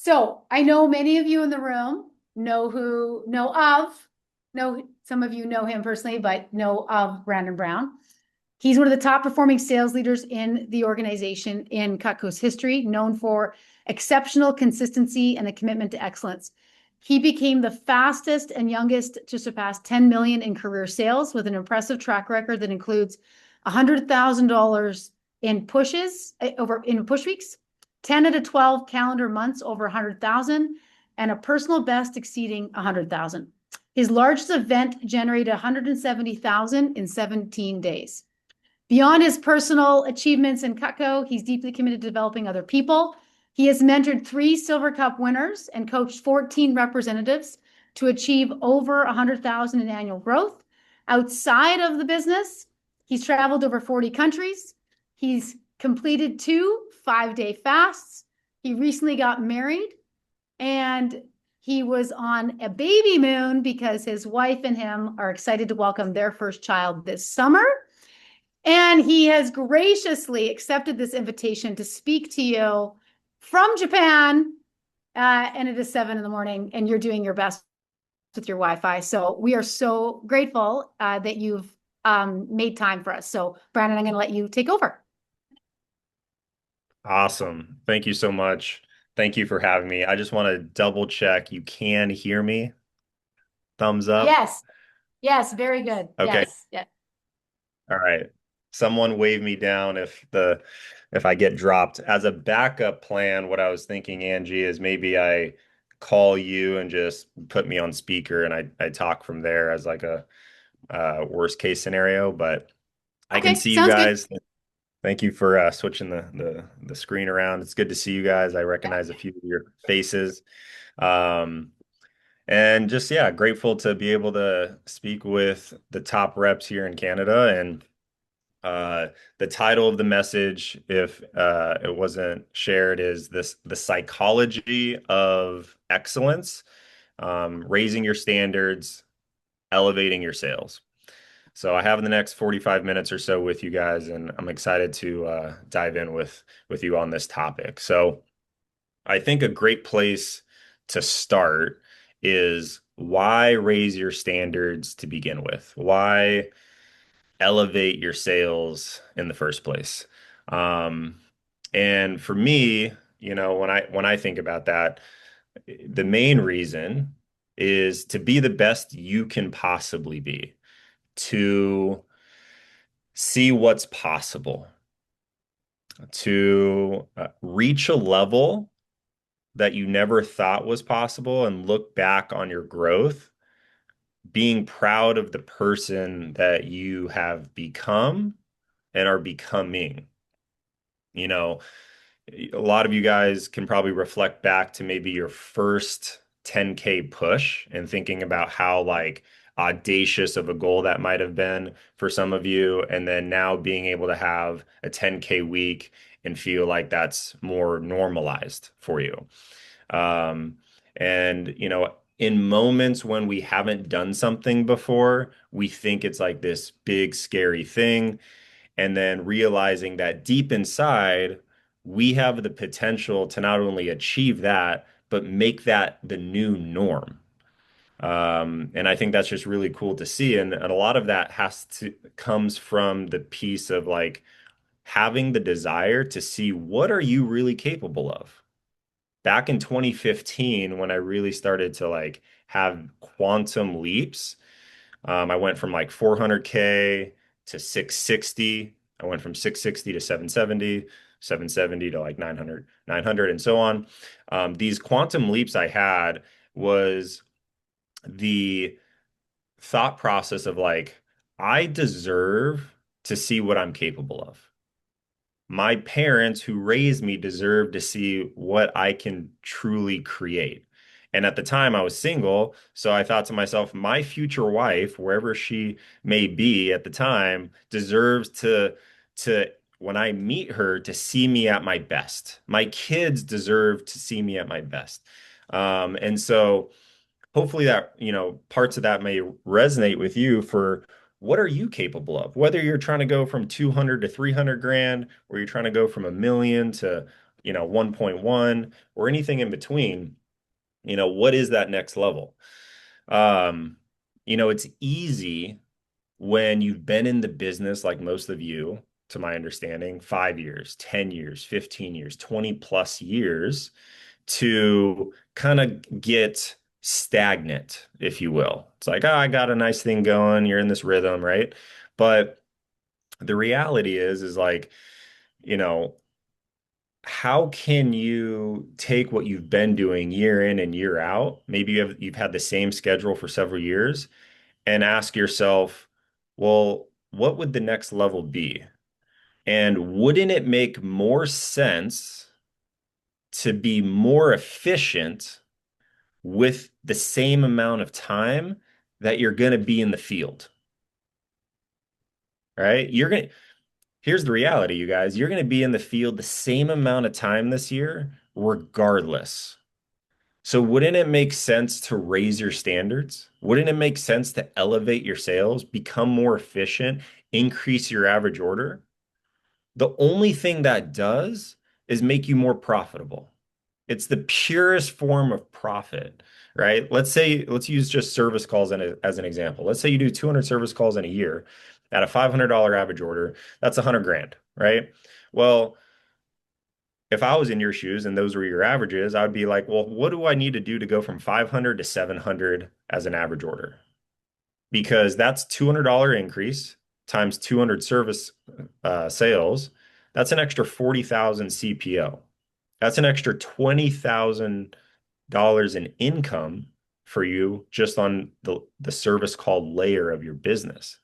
So I know many of you in the room know some of you know him personally, but know of Brandon Brown. He's one of the top performing sales leaders in the organization in Cutco's history, known for exceptional consistency and a commitment to excellence. He became the fastest and youngest to surpass 10 million in career sales with an impressive track record that includes $100,000 in pushes over in push weeks, 10 out of 12 calendar months over 100,000, and a personal best exceeding 100,000. His largest event generated 170,000 in 17 days. Beyond his personal achievements in Cutco, he's deeply committed to developing other people. He has mentored 3 Silver Cup winners and coached 14 representatives to achieve over 100,000 in annual growth. Outside of the business, he's traveled over 40 countries. He's completed 2 5-day fasts. He recently got married, and he was on a baby moon because his wife and him are excited to welcome their first child this summer. And he has graciously accepted this invitation to speak to you from Japan. And it is 7 a.m, and you're doing your best with your Wi-Fi. So we are so grateful that you've made time for us. So Brandon, I'm going to let you take over. Awesome. Thank you so much. Thank you for having me. I just want to double check you can hear me. Thumbs up. Yes. Yes. Very good. Okay. Yes. Yeah. All right. Someone wave me down if I get dropped. As a backup plan, what I was thinking, Angie, is maybe I call you and just put me on speaker and I talk from there as like a worst case scenario, but I can Okay. see you Sounds good. guys. Thank you for switching the screen around. It's good to see you guys. I Yeah. recognize a few of your faces. Um, and just, yeah, grateful to be able to speak with the top reps here in Canada. And the title of the message, if it wasn't shared, is the psychology of excellence, raising your standards, elevating your sales. So I have the next 45 minutes or so with you guys, and I'm excited to dive in with you on this topic. So I think a great place to start is why raise your standards to begin with? Why elevate your sales in the first place? Um, and for me, when I think about that, the main reason is to be the best you can possibly be, to see what's possible, to reach a level that you never thought was possible and look back on your growth, being proud of the person that you have become and are becoming. You know, a lot of you guys can probably reflect back to maybe your first 10K push and thinking about how like audacious of a goal that might have been for some of you, and then now being able to have a 10K week and feel like that's more normalized for you. Um, and in moments when we haven't done something before, we think it's like this big scary thing, and then realizing that deep inside, we have the potential to not only achieve that, but make that the new norm. And I think that's just really cool to see. And a lot of that comes from the piece of like having the desire to see what are you really capable of. Back in 2015, when I really started to like have quantum leaps, I went from like 400K to 660. I went from 660 to 770, 770 to like 900, and so on. These quantum leaps I had was the thought process of like, I deserve to see what I'm capable of. My parents who raised me deserve to see what I can truly create. And at the time, I was single. So I thought to myself, my future wife, wherever she may be at the time, deserves to, when I meet her, to see me at my best. My kids deserve to see me at my best. And so hopefully that, parts of that may resonate with you for what are you capable of? Whether you're trying to go from 200 to 300 grand, or you're trying to go from a million to, 1.1 or anything in between, what is that next level? Um, it's easy when you've been in the business like most of you, to my understanding, 5 years, 10 years, 15 years, 20 plus years to kind of get stagnant, if you will. It's like, oh, I got a nice thing going. You're in this rhythm, right? But the reality is like, you know, how can you take what you've been doing year in and year out? Maybe you've had the same schedule for several years and ask yourself, well, what would the next level be? And wouldn't it make more sense to be more efficient with the same amount of time that you're going to be in the field, right? Here's the reality, you guys. You're going to be in the field the same amount of time this year, regardless. So wouldn't it make sense to raise your standards? Wouldn't it make sense to elevate your sales, become more efficient, increase your average order? The only thing that does is make you more profitable. It's the purest form of profit, right? Let's use just service calls as an example. Let's say you do 200 service calls in a year at a $500 average order. That's 100 grand, right? Well, if I was in your shoes and those were your averages, I would be like, well, what do I need to do to go from 500 to 700 as an average order? Because that's $200 increase times 200 service sales. That's an extra 40,000 CPO. That's an extra $20,000 in income for you just on the service call layer of your business.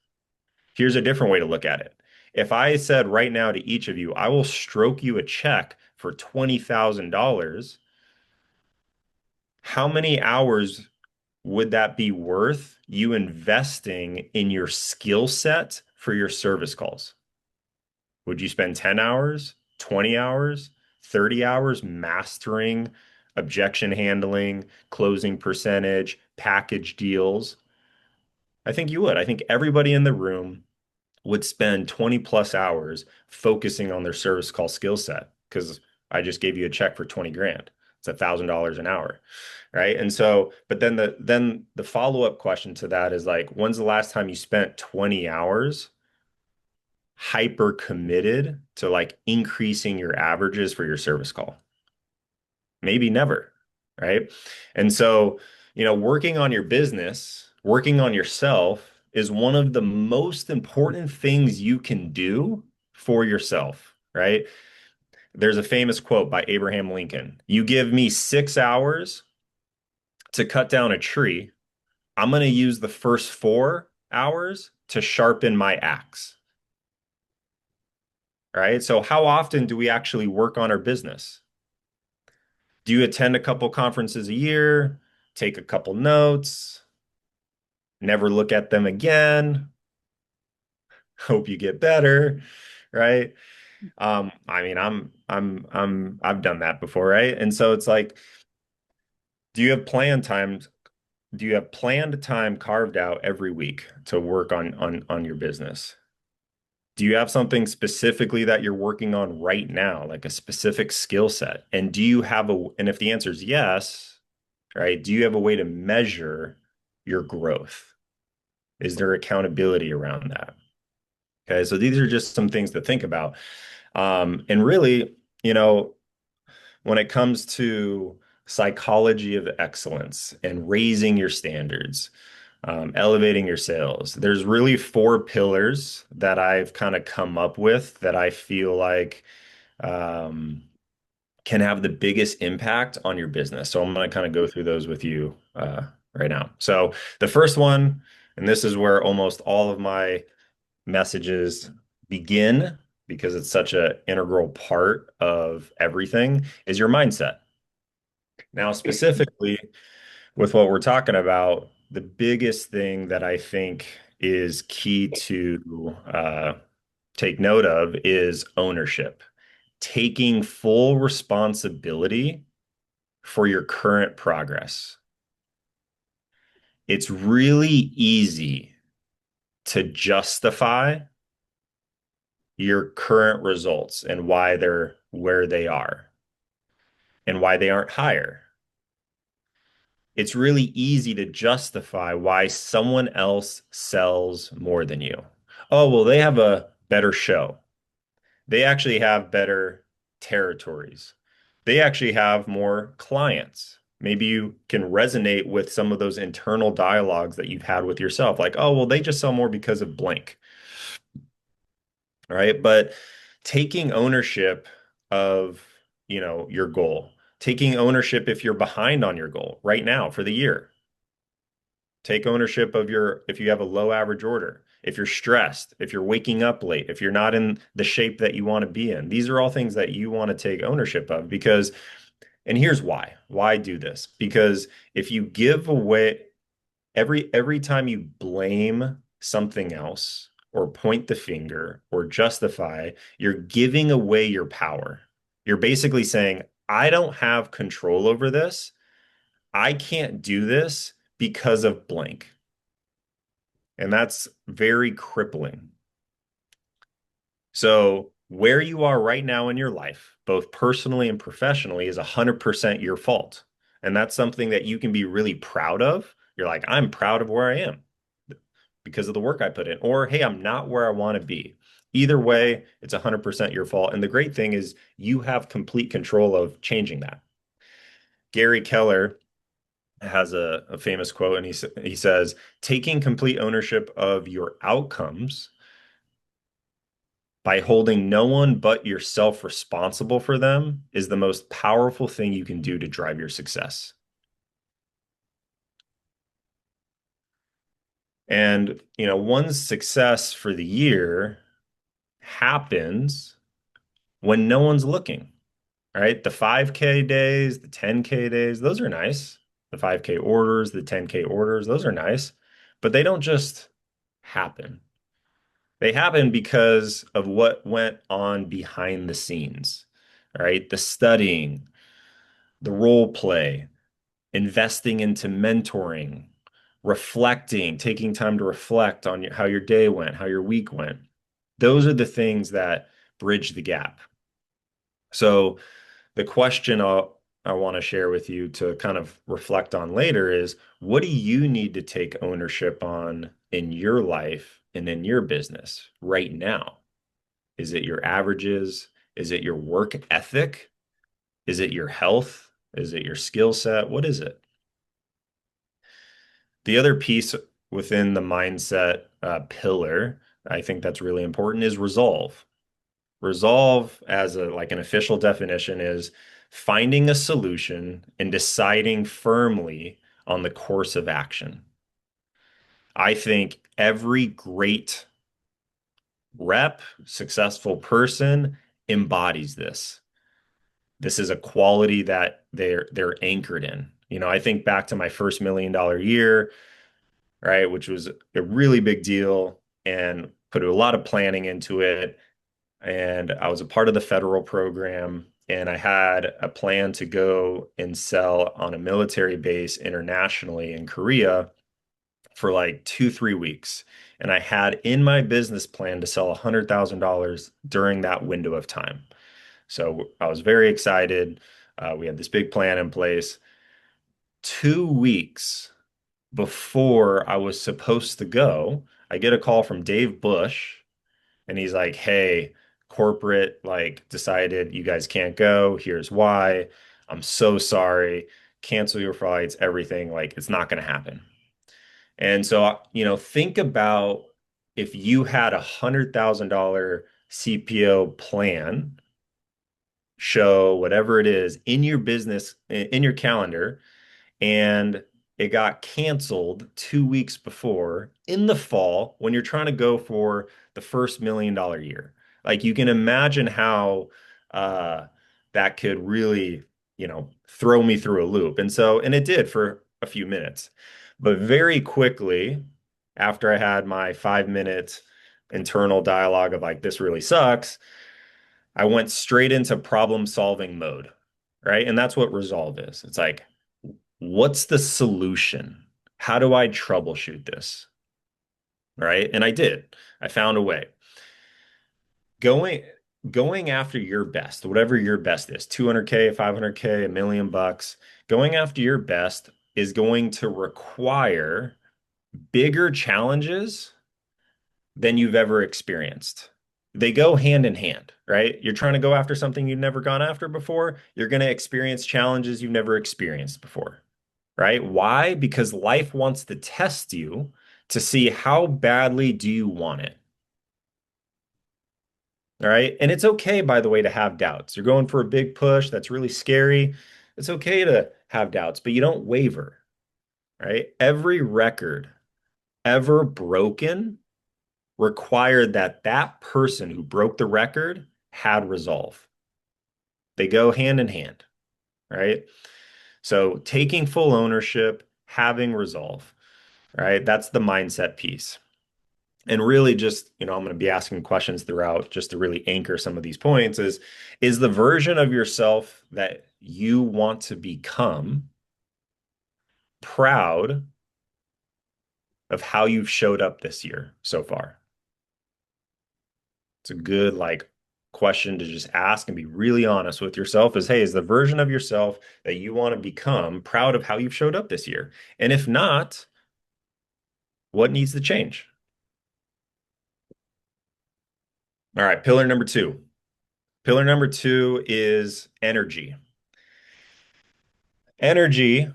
Here's a different way to look at it. If I said right now to each of you, I will stroke you a check for $20,000, how many hours would that be worth you investing in your skill set for your service calls? Would you spend 10 hours, 20 hours, 30 hours mastering objection handling, closing percentage, package deals? I think you would. I think everybody in the room would spend 20 plus hours focusing on their service call skill set because I just gave you a check for 20 grand. It's $1,000 an hour, right? And so, but then the follow-up question to that is like, when's the last time you spent 20 hours hyper committed to like increasing your averages for your service call? Maybe never, right? And so, working on your business, working on yourself is one of the most important things you can do for yourself, right? There's a famous quote by Abraham Lincoln. You give me 6 hours to cut down a tree, I'm going to use the first 4 hours to sharpen my axe, right? So, how often do we actually work on our business? Do you attend a couple conferences a year, take a couple notes, never look at them again, hope you get better, right? I mean, I've done that before, right? And so it's like, do you have planned times? Do you have planned time carved out every week to work on your business? Do you have something specifically that you're working on right now, like a specific skill set? And if the answer is yes, right, do you have a way to measure your growth? Is there accountability around that? Okay, so these are just some things to think about. And really, when it comes to psychology of excellence and raising your standards, elevating your sales, there's really four pillars that I've kind of come up with that I feel like um, can have the biggest impact on your business. So I'm going to kind of go through those with you right now. So the first one, and this is where almost all of my messages begin because it's such an integral part of everything, is your mindset. Now, specifically with what we're talking about, the biggest thing that I think is key to take note of is ownership, taking full responsibility for your current progress. It's really easy to justify your current results and why they're where they are. and why they aren't higher. It's really easy to justify why someone else sells more than you. Oh, well, they have a better show. They actually have better territories. They actually have more clients. Maybe you can resonate with some of those internal dialogues that you've had with yourself, like, oh, well, they just sell more because of blank, right? But taking ownership of, your goal, taking ownership if you're behind on your goal right now for the year. Take ownership of if you have a low average order, if you're stressed, if you're waking up late, if you're not in the shape that you want to be in. These are all things that you want to take ownership of because, and here's why. Why do this? Because if you give away every time you blame something else or point the finger or justify, you're giving away your power. You're basically saying, I don't have control over this. I can't do this because of blank. And that's very crippling. So, where you are right now in your life, both personally and professionally, is 100% your fault. And that's something that you can be really proud of. You're like, I'm proud of where I am because of the work I put in. Or, hey, I'm not where I want to be. Either way, it's 100% your fault. And the great thing is you have complete control of changing that. Gary Keller has a famous quote, and he says, taking complete ownership of your outcomes by holding no one but yourself responsible for them is the most powerful thing you can do to drive your success. And, one's success for the year happens when no one's looking, right? The 5K days, the 10K days, those are nice. The 5K orders, the 10K orders, those are nice, but they don't just happen. They happen because of what went on behind the scenes, right? The studying, the role play, investing into mentoring, reflecting, taking time to reflect on how your day went, how your week went. Those are the things that bridge the gap. So the question I want to share with you to kind of reflect on later is what do you need to take ownership on in your life and in your business right now? Is it your averages? Is it your work ethic? Is it your health? Is it your skill set? What is it? The other piece within the mindset pillar, I think that's really important is resolve. Resolve as an official definition is finding a solution and deciding firmly on the course of action. I think every great rep, successful person embodies this. This is a quality that they're anchored in. I think back to my first $1 million year, right, which was a really big deal and put a lot of planning into it. And I was a part of the federal program, and I had a plan to go and sell on a military base internationally in Korea for like 2, 3 weeks. And I had in my business plan to sell $100,000 during that window of time. So I was very excited. We had this big plan in place. 2 weeks before I was supposed to go, I get a call from Dave Bush, and he's like, "Hey, corporate like decided you guys can't go. Here's why. I'm so sorry. Cancel your flights, everything. Like it's not going to happen." And so, think about if you had $100,000 CPO plan, show, whatever it is, in your business, in your calendar, and it got canceled 2 weeks before in the fall when you're trying to go for the first $1 million year. Like you can imagine how uh, that could really, throw me through a loop. And it did for a few minutes. But very quickly, after I had my 5 minute internal dialogue of like, this really sucks, I went straight into problem solving mode, right? And that's what resolve is. It's like, what's the solution? How do I troubleshoot this? Right? And I did. I found a way. Going going after your best, whatever your best is, 200K, 500K, $1 million, going after your best is going to require bigger challenges than you've ever experienced. They go hand in hand, right? You're trying to go after something you've never gone after before. You're going to experience challenges you've never experienced before, right? Why? Because life wants to test you to see how badly do you want it. All right. And it's okay, by the way, to have doubts. You're going for a big push that's really scary. It's okay to have doubts, but you don't waver, right? Every record ever broken required that that person who broke the record had resolve. They go hand in hand, right? So taking full ownership, having resolve, right? That's the mindset piece. And really just, I'm going to be asking questions throughout just to really anchor some of these points is the version of yourself that you want to become proud of how you've showed up this year so far? It's a good question to just ask and be really honest with yourself is, hey, is the version of yourself that you want to become proud of how you've showed up this year? And if not, what needs to change? All right, pillar number two. Pillar number two is energy. Energy,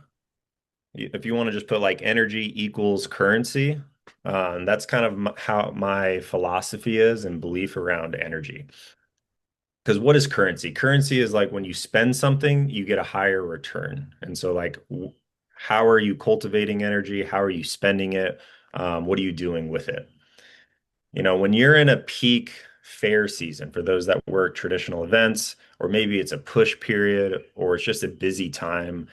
if you want to just put like energy equals currency, that's kind of how my philosophy is and belief around energy. Because what is currency? Currency is like when you spend something, you get a higher return. And so, how are you cultivating energy? How are you spending it? What are you doing with it? When you're in a peak fair season, for those that work traditional events, or maybe it's a push period, or it's just a busy time,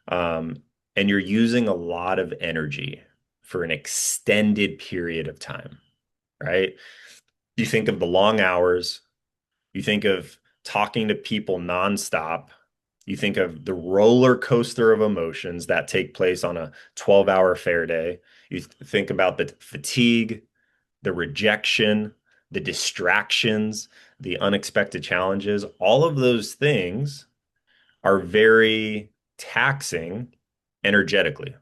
um, and you're using a lot of energy for an extended period of time, right? You think of the long hours, you think of talking to people nonstop. You think of the roller coaster of emotions that take place on a 12-hour fair day. You think about the fatigue, the rejection, the distractions, the unexpected challenges. All of those things are very taxing energetically.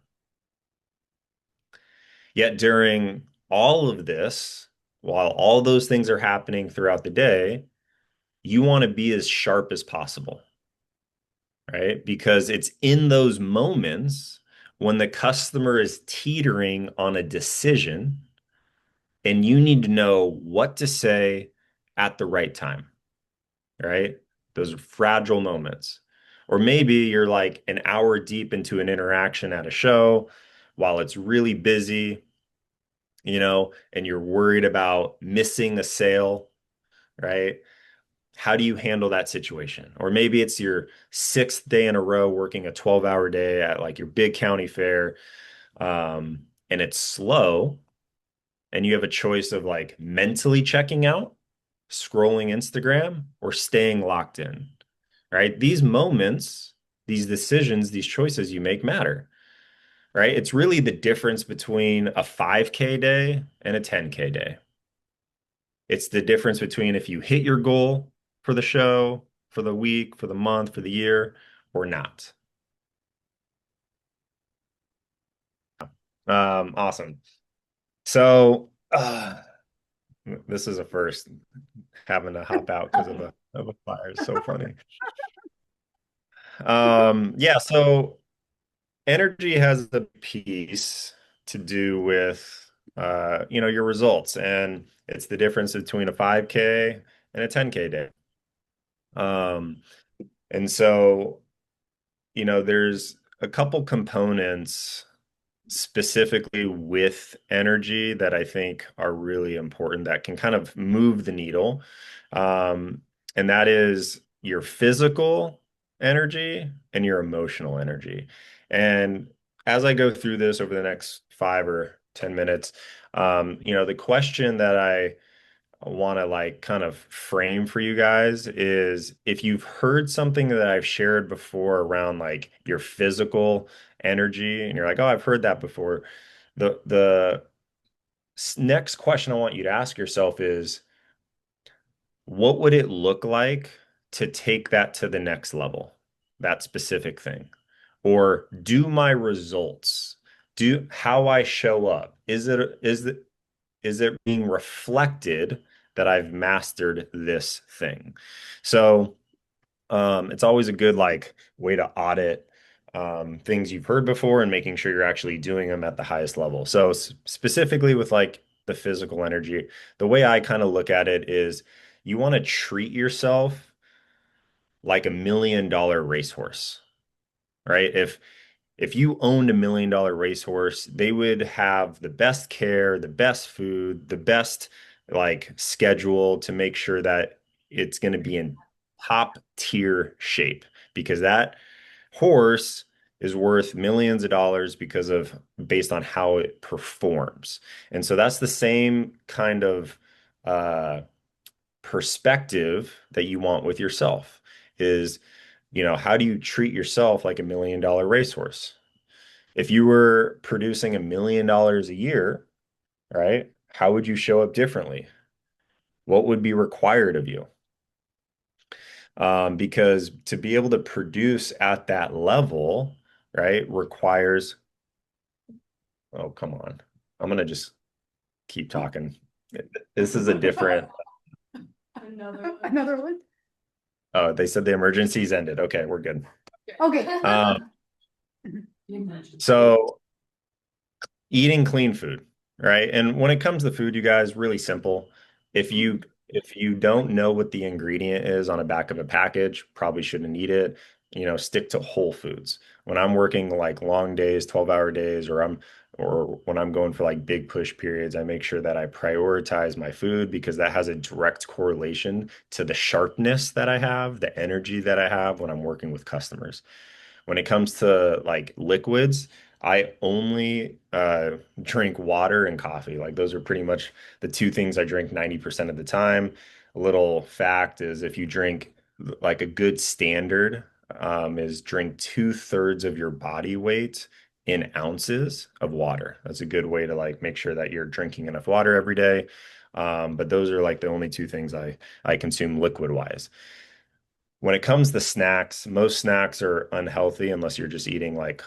Yet during all of this, while all those things are happening throughout the day, you want to be as sharp as possible, right? Because it's in those moments when the customer is teetering on a decision and you need to know what to say at the right time, right? Those are fragile moments. Or maybe you're like an hour deep into an interaction at a show while it's really busy, and you're worried about missing a sale, right? How do you handle that situation? Or maybe it's your sixth day in a row working a 12-hour day at like your big county fair, and it's slow, and you have a choice of like mentally checking out, scrolling Instagram, or staying locked in, right? These moments, these decisions, these choices you make matter, right? It's really the difference between a 5K day and a 10K day. It's the difference between if you hit your goal for the show, for the week, for the month, for the year, or not. Awesome. So, this is a first, having to hop out because of a fire. It's so funny. Yeah, so energy has a piece to do with your results, and it's the difference between a 5K and a 10K day. Um, and so there's a couple components specifically with energy that I think are really important that can kind of move the needle. Um, and that is your physical energy and your emotional energy. And as I go through this over the next 5 or 10 minutes, the question that I want to kind of frame for you guys is if you've heard something that I've shared before around like your physical energy and you're like, oh, I've heard that before. The next question I want you to ask yourself is, what would it look like to take that to the next level, that specific thing? Or do my results, do how I show up, is it being reflected that I've mastered this thing? So it's always a good like way to audit things you've heard before and making sure you're actually doing them at the highest level. So specifically with like the physical energy, the way I kind of look at it is you want to treat yourself like $1 million racehorse, right? If you owned $1 million racehorse, they would have the best care, the best food, the best like schedule to make sure that it's going to be in top tier shape because that horse is worth millions of dollars because of based on how it performs. And so that's the same kind of uh, perspective that you want with yourself is, how do you treat yourself like $1 million racehorse? If you were producing $1 million a year, right, how would you show up differently? What would be required of you? Because to be able to produce at that level, right, requires, oh, come on. I'm gonna just keep talking. This is a different, Another one? oh, they said the emergency's ended. Okay, we're good. Okay. So eating clean food, right? And when it comes to food, you guys, really simple. If you don't know what the ingredient is on the back of a package, probably shouldn't eat it. Stick to whole foods. When I'm working like long days, 12-hour days, or when I'm going for like big push periods, I make sure that I prioritize my food because that has a direct correlation to the sharpness that I have, the energy that I have when I'm working with customers. When it comes to like liquids, I only drink water and coffee. Like those are pretty much the two things I drink 90% of the time. A little fact is if you drink like a good standard is drink 2/3 of your body weight in ounces of water. That's a good way to like make sure that you're drinking enough water every day. But those are like the only two things I consume liquid wise. When it comes to snacks, most snacks are unhealthy unless you're just eating like,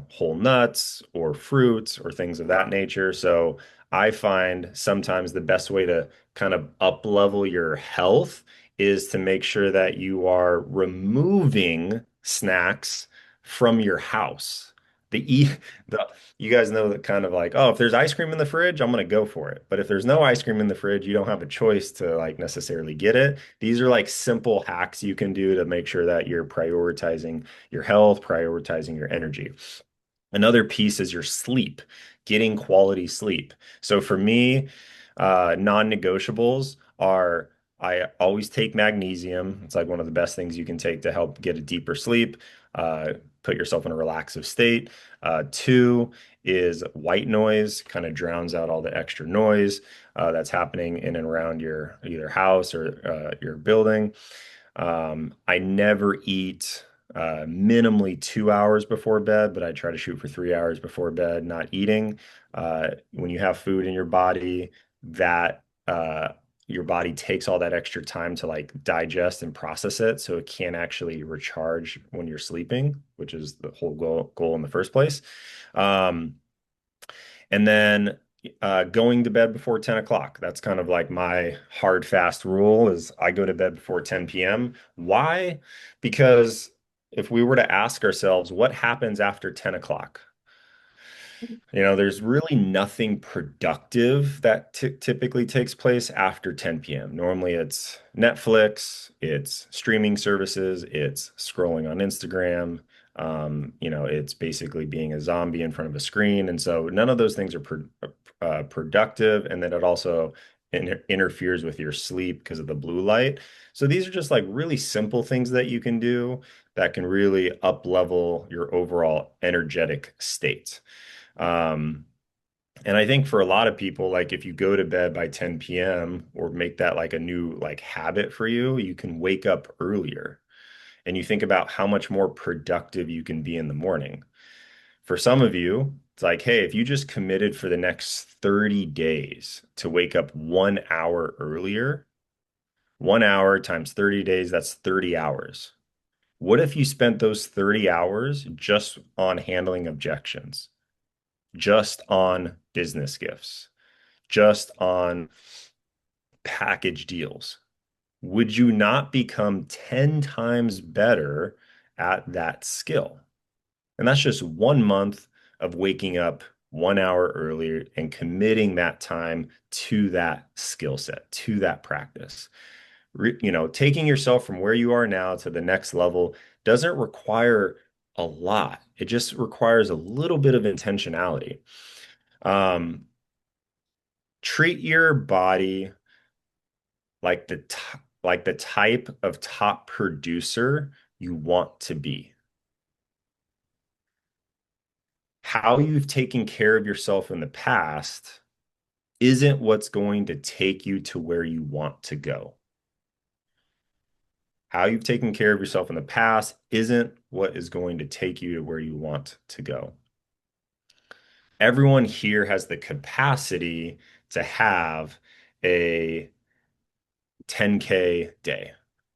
whole nuts or fruits or things of that nature. So I find sometimes the best way to kind of up level your health is to make sure that you are removing snacks from your house. The e the You guys know that kind of like, oh, if there's ice cream in the fridge, I'm gonna go for it. But if there's no ice cream in the fridge, you don't have a choice to like necessarily get it. These are like simple hacks you can do to make sure that you're prioritizing your health, prioritizing your energy. Another piece is your sleep, getting quality sleep. So for me, non-negotiables are I always take magnesium. It's like one of the best things you can take to help get a deeper sleep, uh, put yourself in a relaxive state. Two is white noise, kind of drowns out all the extra noise that's happening in and around your either house or your building. I never eat minimally 2 hours before bed, but I try to shoot for 3 hours before bed, not eating. When you have food in your body, that your body takes all that extra time to like digest and process it, so it can actually recharge when you're sleeping, which is the whole goal in the first place. Um, and then going to bed before 10 o'clock. That's kind of like my hard, fast rule is I go to bed before 10 p.m. Why? Because if we were to ask ourselves what happens after 10 o'clock, there's really nothing productive that typically takes place after 10 p.m. Normally it's Netflix, it's streaming services, it's scrolling on Instagram. It's basically being a zombie in front of a screen. And so none of those things are productive. And then it also interferes with your sleep because of the blue light. So these are just like really simple things that you can do that can really up level your overall energetic state. Um, and I think for a lot of people, like if you go to bed by 10 p.m. or make that like a new like habit for you, you can wake up earlier and you think about how much more productive you can be in the morning. For some of you, it's like, hey, if you just committed for the next 30 days to wake up 1 hour earlier, 1 hour times 30 days, that's 30 hours. What if you spent those 30 hours just on handling objections, just on business gifts, just on package deals? Would you not become 10 times better at that skill? And that's just 1 month of waking up 1 hour earlier and committing that time to that skill set, to that practice. Taking yourself from where you are now to the next level doesn't require a lot. It just requires a little bit of intentionality. Um, Treat your body like the type of top producer you want to be. How you've taken care of yourself in the past isn't what's going to take you to where you want to go. How you've taken care of yourself in the past isn't what is going to take you to where you want to go. Everyone here has the capacity to have a 10K day,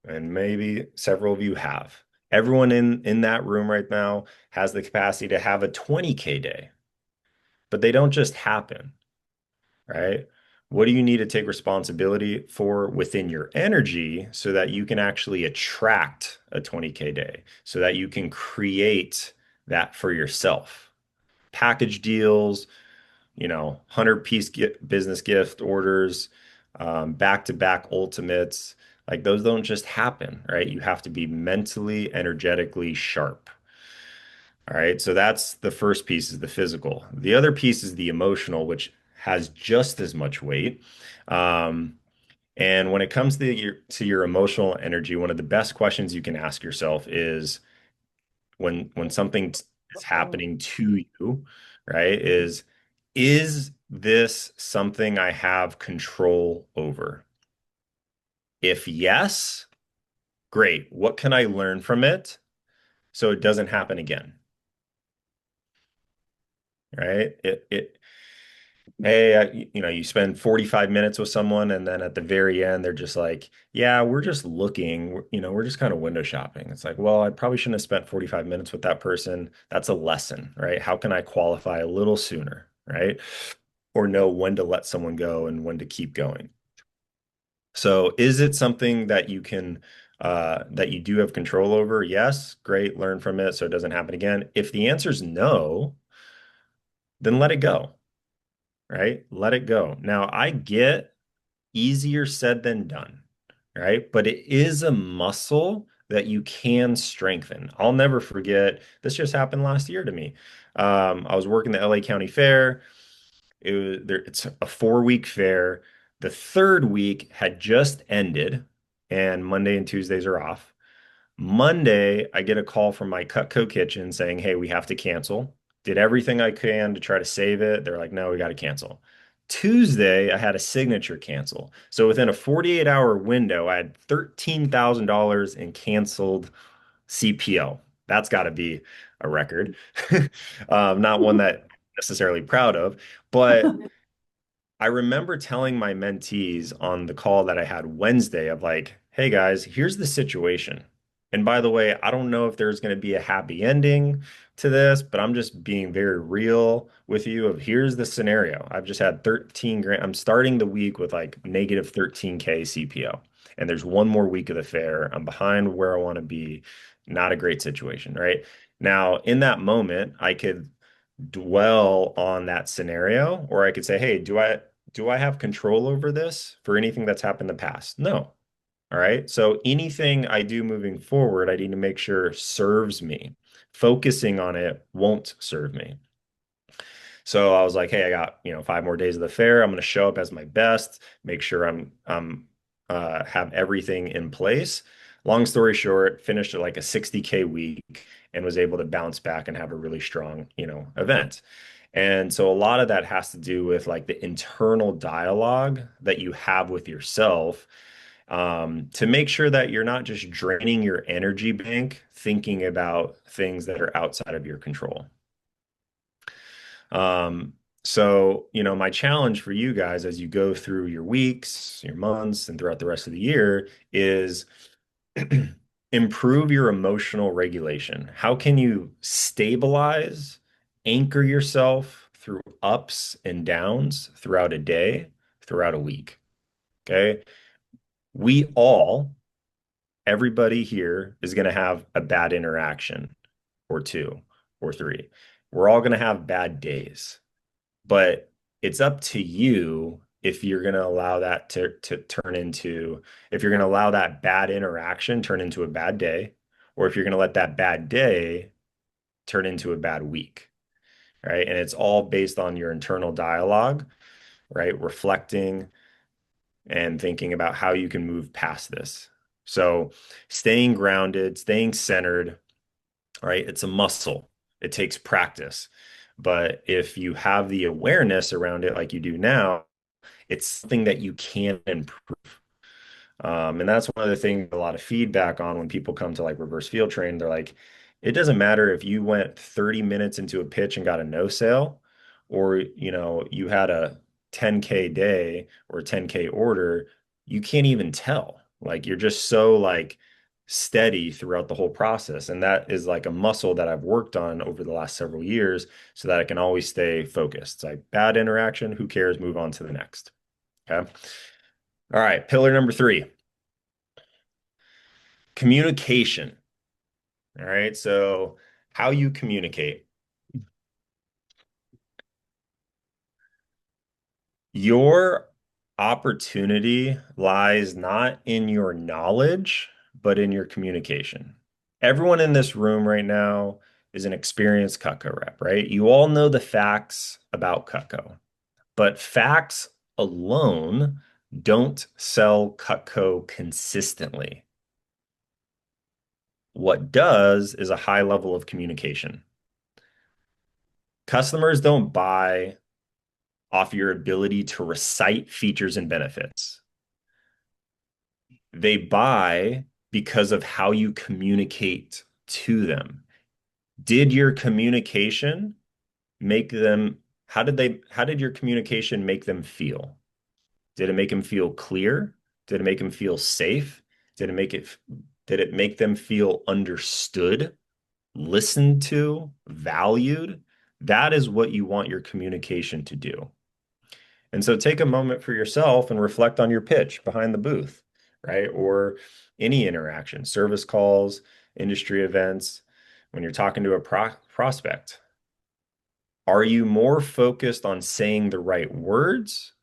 and maybe several of you have. Everyone in that room right now has the capacity to have a 20K day, but they don't just happen, right? What do you need to take responsibility for within your energy so that you can actually attract a 20K day, so that you can create that for yourself? Package deals, 100-piece business gift orders, back-to-back ultimates. Like those don't just happen, right? You have to be mentally, energetically sharp. All right. So that's the first piece is the physical. The other piece is the emotional, which has just as much weight. Um, and when it comes to your emotional energy, one of the best questions you can ask yourself is when something is happening to you, right? Is this something I have control over? If yes, great. What can I learn from it so it doesn't happen again? Right? Hey, you spend 45 minutes with someone, and then at the very end, they're just like, yeah, we're just looking, we're just kind of window shopping. It's like, well, I probably shouldn't have spent 45 minutes with that person. That's a lesson, right? How can I qualify a little sooner, right? Or know when to let someone go and when to keep going. So is it something that that you do have control over? Yes, great, learn from it so it doesn't happen again. If the answer is no, then let it go, right? Let it go. Now, I get easier said than done, right? But it is a muscle that you can strengthen. I'll never forget, this just happened last year to me. I was working the LA County Fair. It's a 4-week fair. The third week had just ended, and Monday and Tuesdays are off. Monday, I get a call from my Cutco kitchen saying, hey, we have to cancel. Did everything I can to try to save it. They're like, no, we got to cancel. Tuesday, I had a signature cancel. So within a 48-hour window, I had $13,000 in canceled CPO. That's got to be a record. Not one that I'm necessarily proud of, but I remember telling my mentees on the call that I had Wednesday of like, hey guys, here's the situation. And by the way, I don't know if there's going to be a happy ending to this, but I'm just being very real with you of here's the scenario. I've just had 13 grand. I'm starting the week with like negative 13K CPO. And there's one more week of the fair. I'm behind where I want to be. Not a great situation, right? Now, in that moment, I could dwell on that scenario, or I could say, hey, do I have control over this for anything that's happened in the past? No. All right. So anything I do moving forward, I need to make sure serves me. Focusing on it won't serve me. So I was like, hey, I got, 5 more days of the fair. I'm going to show up as my best, make sure I'm have everything in place. Long story short, finished at like a 60K week and was able to bounce back and have a really strong, event. And so a lot of that has to do with like the internal dialogue that you have with yourself, to make sure that you're not just draining your energy bank thinking about things that are outside of your control. Um, So, my challenge for you guys as you go through your weeks, your months, and throughout the rest of the year is improve your emotional regulation. How can you stabilize, anchor yourself through ups and downs throughout a day, throughout a week? Okay. We all, everybody here is going to have a bad interaction or two or three. We're all going to have bad days, but it's up to you if you're going to allow that to turn into, if you're going to allow that bad interaction turn into a bad day, or if you're going to let that bad day turn into a bad week, right? And it's all based on your internal dialogue, right? Reflecting and thinking about how you can move past this. So staying grounded, staying centered, right? It's a muscle. It takes practice. But if you have the awareness around it like you do now, it's something that you can improve. And that's one of the things, a lot of feedback on when people come to like reverse field train. They're like, it doesn't matter if you went 30 minutes into a pitch and got a no sale, or you had a 10K day or a 10K order, you can't even tell. Like you're just so like steady throughout the whole process. And that is like a muscle that I've worked on over the last several years so that I can always stay focused. It's like bad interaction, who cares? Move on to the next. Okay. All right. Pillar number 3. Communication. All right. So, how you communicate. Your opportunity lies not in your knowledge, but in your communication. Everyone in this room right now is an experienced Cutco rep, right? You all know the facts about Cutco, but facts alone don't sell Cutco consistently. What does is a high level of communication. Customers don't buy off your ability to recite features and benefits. They buy because of how you communicate to them. Did your communication make them, how did your communication make them feel? Did it make them feel clear? Did it make them feel safe? Did it make them feel understood, listened to, valued? That is what you want your communication to do. And so take a moment for yourself and reflect on your pitch behind the booth, right? Or any interaction, service calls, industry events, when you're talking to a prospect. Are you more focused on saying the right words,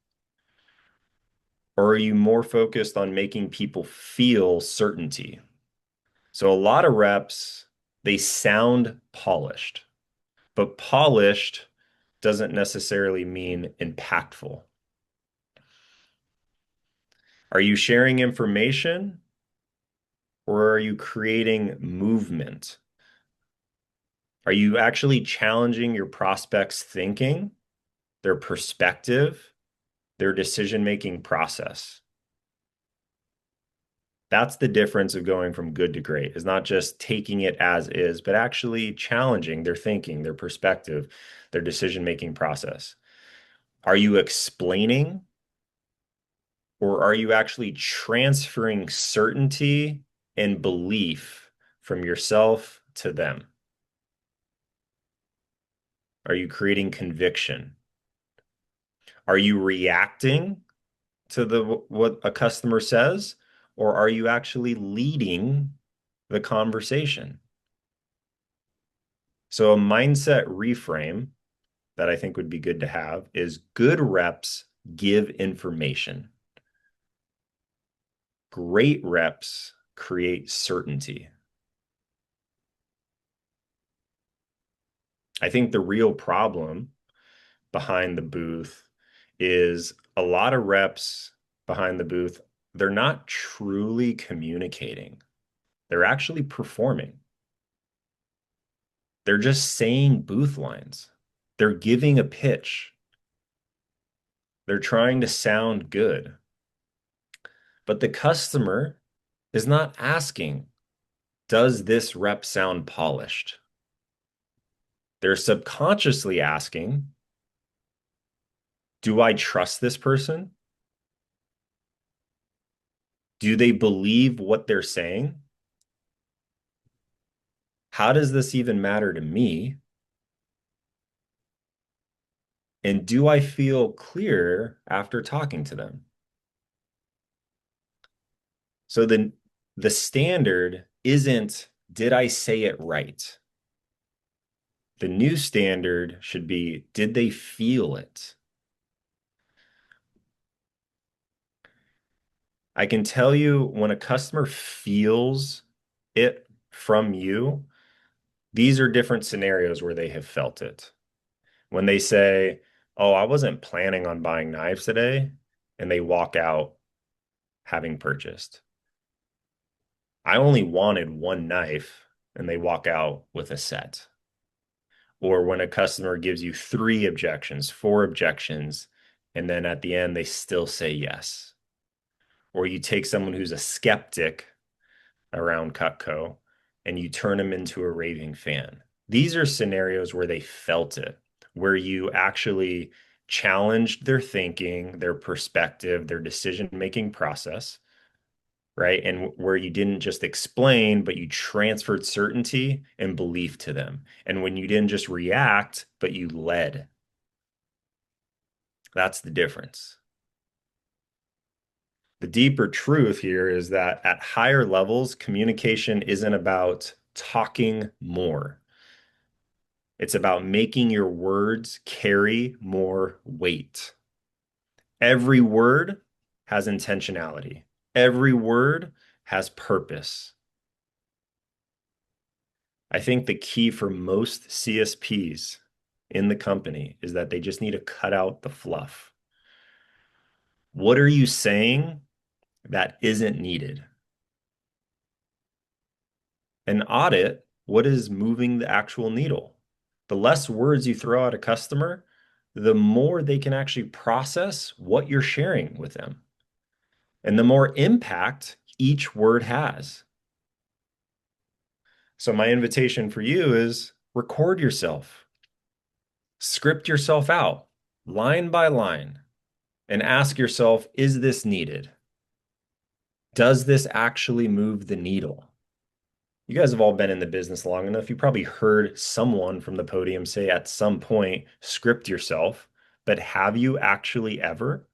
or are you more focused on making people feel certainty? So a lot of reps, they sound polished, but polished doesn't necessarily mean impactful. Are you sharing information or are you creating movement? Are you actually challenging your prospects' thinking, their perspective, their decision-making process? That's the difference of going from good to great, is not just taking it as is, but actually challenging their thinking, their perspective, their decision-making process. Are you explaining or are you actually transferring certainty and belief from yourself to them? Are you creating conviction? Are you reacting to the what a customer says, or are you actually leading the conversation? So a mindset reframe that I think would be good to have is good reps give information. Great reps create certainty. I think the real problem behind the booth is a lot of reps behind the booth, they're not truly communicating. They're actually performing. They're just saying booth lines. They're giving a pitch. They're trying to sound good. But the customer is not asking, does this rep sound polished? They're subconsciously asking, Do I trust this person? Do they believe what they're saying? How does this even matter to me? And do I feel clear after talking to them? So then the standard isn't, did I say it right? The new standard should be, did they feel it? I can tell you when a customer feels it from you, these are different scenarios where they have felt it. When they say, oh, I wasn't planning on buying knives today, and they walk out having purchased. I only wanted one knife, and they walk out with a set. Or when a customer gives you 3 objections, 4 objections, and then at the end they still say yes. Or you take someone who's a skeptic around Cutco and you turn them into a raving fan. These are scenarios where they felt it, where you actually challenged their thinking, their perspective, their decision-making process, right? And where you didn't just explain, but you transferred certainty and belief to them. And when you didn't just react, but you led. That's the difference. The deeper truth here is that at higher levels, communication isn't about talking more. It's about making your words carry more weight. Every word has intentionality. Every word has purpose. I think the key for most CSPs in the company is that they just need to cut out the fluff. What are you saying that isn't needed? And audit what is moving the actual needle. The less words you throw at a customer, the more they can actually process what you're sharing with them, and the more impact each word has. So my invitation for you is record yourself, script yourself out line by line, and ask yourself, is this needed? Does this actually move the needle? You guys have all been in the business long enough. You probably heard someone from the podium say at some point, script yourself, but have you actually ever?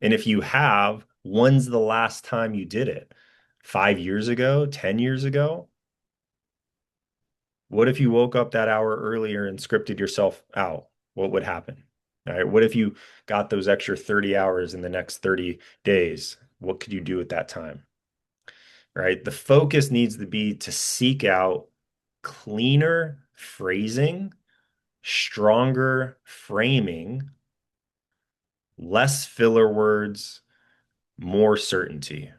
And if you have, when's the last time you did it? 5 years ago, 10 years ago? What if you woke up that hour earlier and scripted yourself out? What would happen? All right. What if you got those extra 30 hours in the next 30 days? What could you do at that time? Right? The focus needs to be to seek out cleaner phrasing, stronger framing, less filler words, more certainty.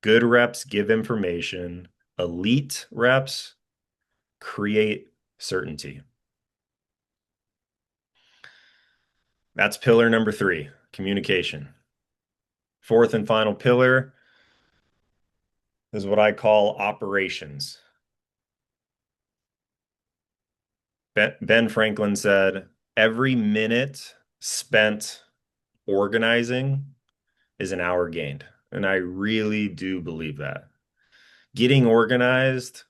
Good reps give information, elite reps create certainty. That's pillar number 3, communication. Fourth and final pillar is what I call operations. Ben Franklin said, every minute spent organizing is an hour gained. And I really do believe that. Getting organized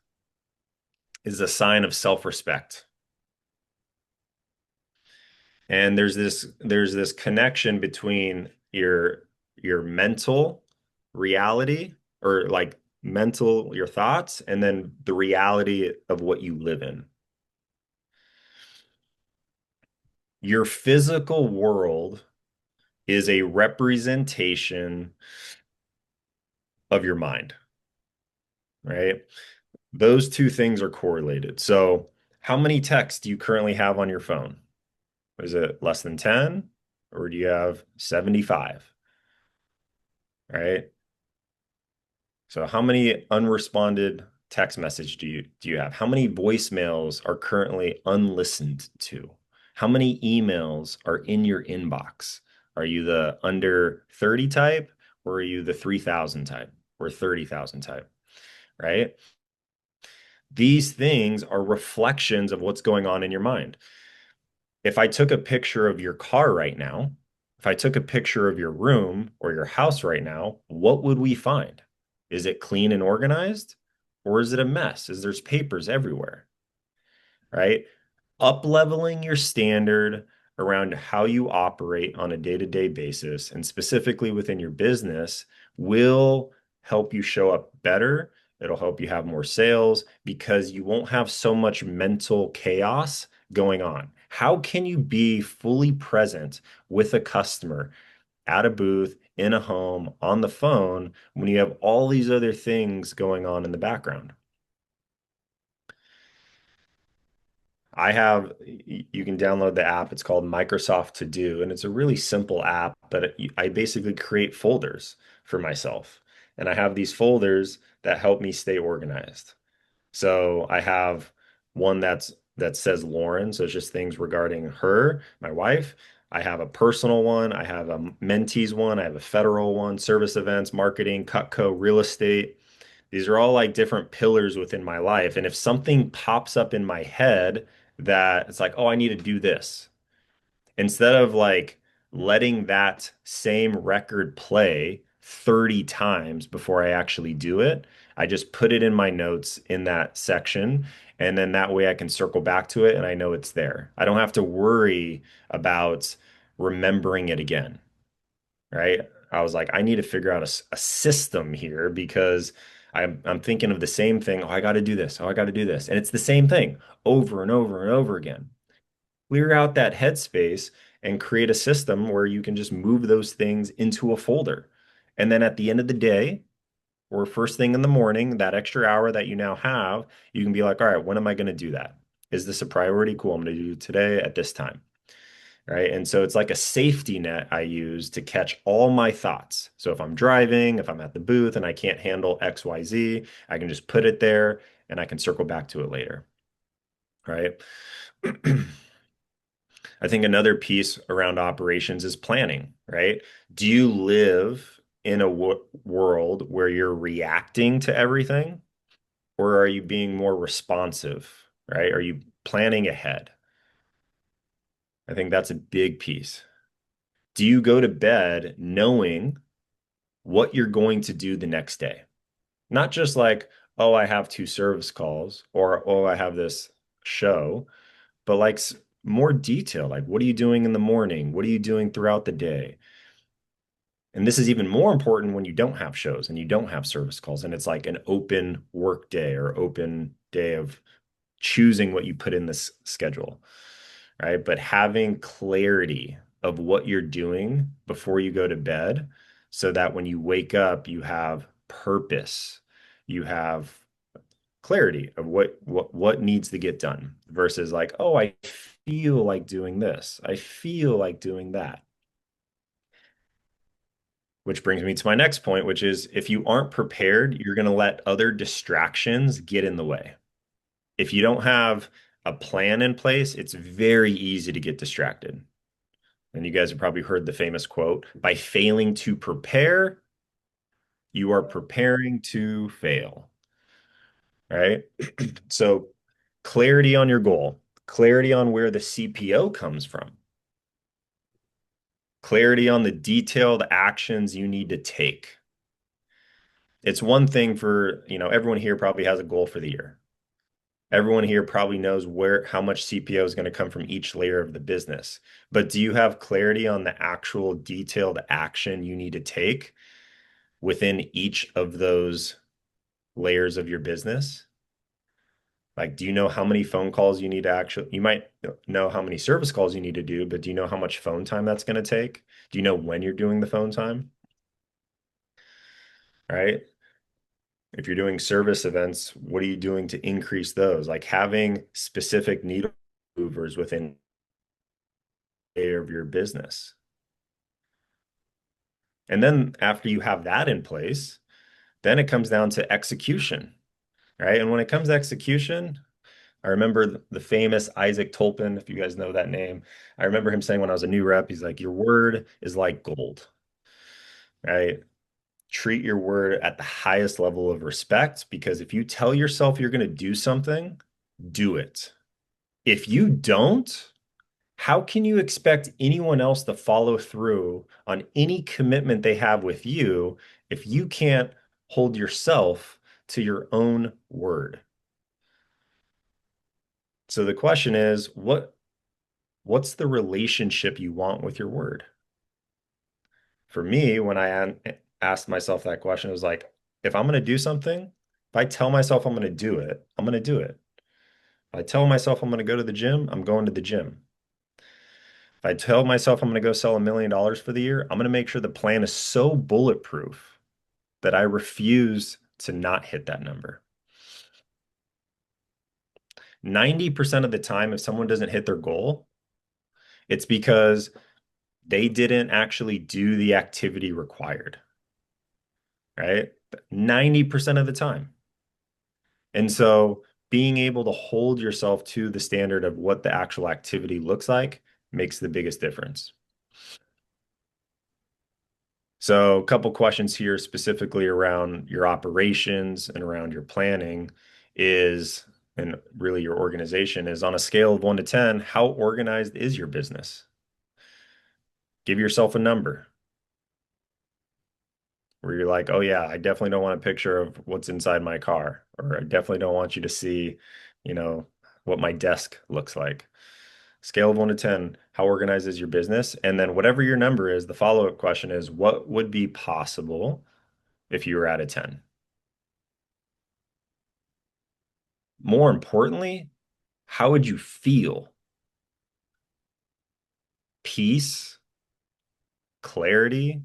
is a sign of self-respect. And there's this connection between your mental reality, or like mental, your thoughts, and then the reality of what you live in. Your physical world is a representation of your mind, right? Those two things are correlated. So, how many texts do you currently have on your phone? Is it less than 10, or do you have 75? Right? So how many unresponded text message do you have? How many voicemails are currently unlistened to? How many emails are in your inbox? Are you the under 30 type, or are you the 3,000 type or 30,000 type? Right? These things are reflections of what's going on in your mind. if I took a picture of your car right now, if I took a picture of your room or your house right now, what would we find? Is it clean and organized? Or is it a mess? Is there's papers everywhere, right? Up leveling your standard around how you operate on a day-to-day basis, and specifically within your business, will help you show up better. It'll help you have more sales because you won't have so much mental chaos going on. How can you be fully present with a customer at a booth, in a home, on the phone, when you have all these other things going on in the background? You can download the app. It's called Microsoft To Do, and it's a really simple app, but I basically create folders for myself. And I have these folders that help me stay organized. So I have one that says Lauren, so it's just things regarding her, my wife. I have a personal one, I have a mentees one, I have a federal one, service events, marketing, Cutco, real estate. These are all like different pillars within my life. And if something pops up in my head that it's like, oh, I need to do this, instead of like letting that same record play 30 times before I actually do it, I just put it in my notes in that section. And then that way I can circle back to it and I know it's there. I don't have to worry about remembering it again, right? I was like, I need to figure out a system here because I'm thinking of the same thing. Oh, I got to do this. Oh, I got to do this. And it's the same thing over and over and over again. Clear out that headspace and create a system where you can just move those things into a folder. And then at the end of the day, or first thing in the morning, that extra hour that you now have, you can be like, all right, when am I going to do that? Is this a priority? Cool. I'm going to do it today at this time. Right. And so it's like a safety net I use to catch all my thoughts. So if I'm driving, if I'm at the booth and I can't handle XYZ, I can just put it there and I can circle back to it later. Right. I think another piece around operations is planning, right? Do you live in a world where you're reacting to everything, or are you being more responsive, right? Are you planning ahead? I think that's a big piece. Do you go to bed knowing what you're going to do the next day? Not just like, oh, I have two service calls or, oh, I have this show, but like more detail. Like, what are you doing in the morning? What are you doing throughout the day? And this is even more important when you don't have shows and you don't have service calls and it's like an open work day or open day of choosing what you put in this schedule, right? But having clarity of what you're doing before you go to bed so that when you wake up, you have purpose, you have clarity of what needs to get done versus like, oh, I feel like doing this. I feel like doing that. Which brings me to my next point, which is if you aren't prepared, you're going to let other distractions get in the way. If you don't have a plan in place, it's very easy to get distracted. And you guys have probably heard the famous quote, by failing to prepare, you are preparing to fail, right? So clarity on your goal, clarity on where the CPO comes from, clarity on the detailed actions you need to take. It's one thing for, everyone here probably has a goal for the year. Everyone here probably knows how much CPO is going to come from each layer of the business. But do you have clarity on the actual detailed action you need to take within each of those layers of your business? Like, do you know how many phone calls you need to you might know how many service calls you need to do, but do you know how much phone time that's going to take? Do you know when you're doing the phone time? Right? If you're doing service events, what are you doing to increase those? Like having specific needle movers within of your business. And then after you have that in place, then it comes down to execution, right? And when it comes to execution, I remember the famous Isaac Tolpin, if you guys know that name. I remember him saying when I was a new rep, he's like, your word is like gold, right? Treat your word at the highest level of respect because if you tell yourself you're going to do something, do it. If you don't, how can you expect anyone else to follow through on any commitment they have with you if you can't hold yourself to your own word? So the question is, what's the relationship you want with your word? For me, when asked myself that question, it was like, if I'm going to do something, if I tell myself I'm going to do it, I'm going to do it. If I tell myself I'm going to go to the gym, I'm going to the gym. If I tell myself I'm going to go sell $1 million for the year, I'm going to make sure the plan is so bulletproof that I refuse to not hit that number. 90% of the time, if someone doesn't hit their goal, it's because they didn't actually do the activity required, right? 90% of the time. And so being able to hold yourself to the standard of what the actual activity looks like makes the biggest difference. So, a couple questions here specifically around your operations and around your planning is, and really your organization is on a scale of 1 to 10, how organized is your business? Give yourself a number where you're like, oh, yeah, I definitely don't want a picture of what's inside my car, or I definitely don't want you to see, you know, what my desk looks like. Scale of 1 to 10, how organized is your business? And then whatever your number is, the follow-up question is, what would be possible if you were at a 10? More importantly, how would you feel? Peace, clarity,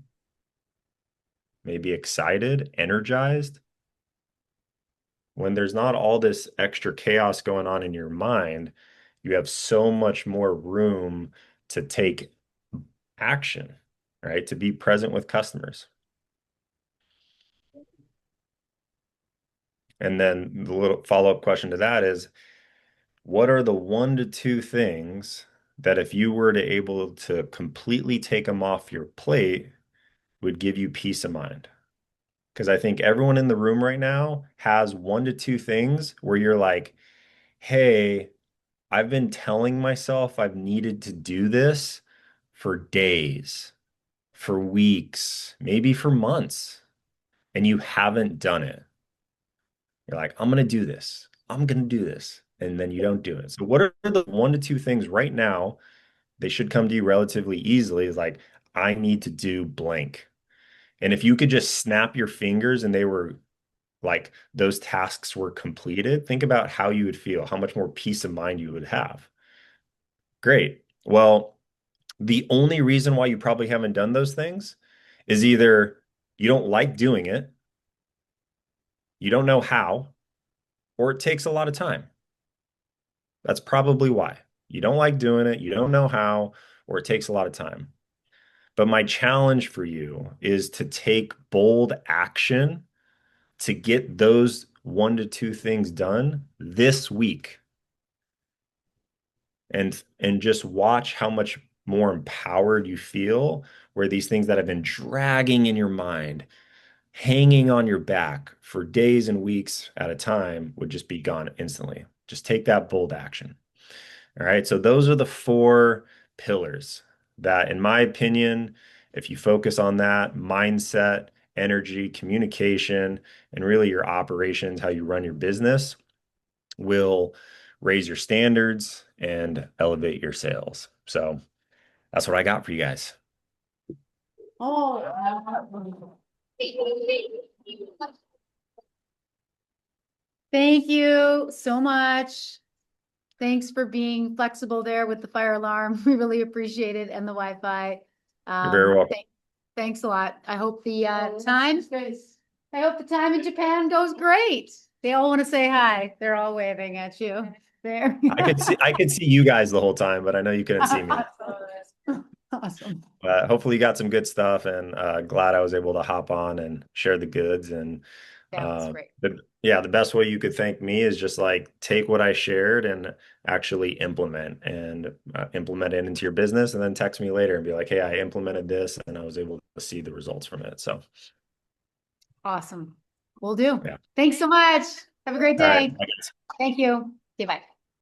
maybe excited, energized? When there's not all this extra chaos going on in your mind, you have so much more room to take action, right? To be present with customers. And then the little follow-up question to that is, what are the 1 to 2 things that if you were to able to completely take them off your plate would give you peace of mind? Because I think everyone in the room right now has 1 to 2 things where you're like, hey, I've been telling myself I've needed to do this for days, for weeks, maybe for months, and you haven't done it. You're like, I'm going to do this. I'm going to do this. And then you don't do it. So, what are the 1 to 2 things right now? They should come to you relatively easily. Is like, I need to do blank. And if you could just snap your fingers and they were like those tasks were completed, think about how you would feel, how much more peace of mind you would have. Great. Well, the only reason why you probably haven't done those things is either you don't like doing it, you don't know how, or it takes a lot of time. That's probably why. You don't like doing it, you don't know how, or it takes a lot of time. But my challenge for you is to take bold action to get those 1 to 2 things done this week and just watch how much more empowered you feel where these things that have been dragging in your mind, hanging on your back for days and weeks at a time would just be gone instantly. Just take that bold action. All right. So those are the 4 pillars that, in my opinion, if you focus on that mindset, energy, communication, and really your operations, how you run your business, will raise your standards and elevate your sales. So that's what I got for you guys. Oh, thank you so much. Thanks for being flexible there with the fire alarm. We really appreciate it, and the Wi-Fi. You're very welcome. Thanks a lot. I hope the I hope the time in Japan goes great. They all want to say hi. They're all waving at you. There. I could see you guys the whole time, but I know you couldn't see me. Awesome. Hopefully you got some good stuff, and glad I was able to hop on and share the goods. And Yeah, that's great. the best way you could thank me is just like take what I shared and actually implement it into your business, and then text me later and be like, hey, I implemented this and I was able to see the results from it. So Awesome. Will do. yeah. Thanks so much. Have a great All right. day. Thank you. Okay, bye.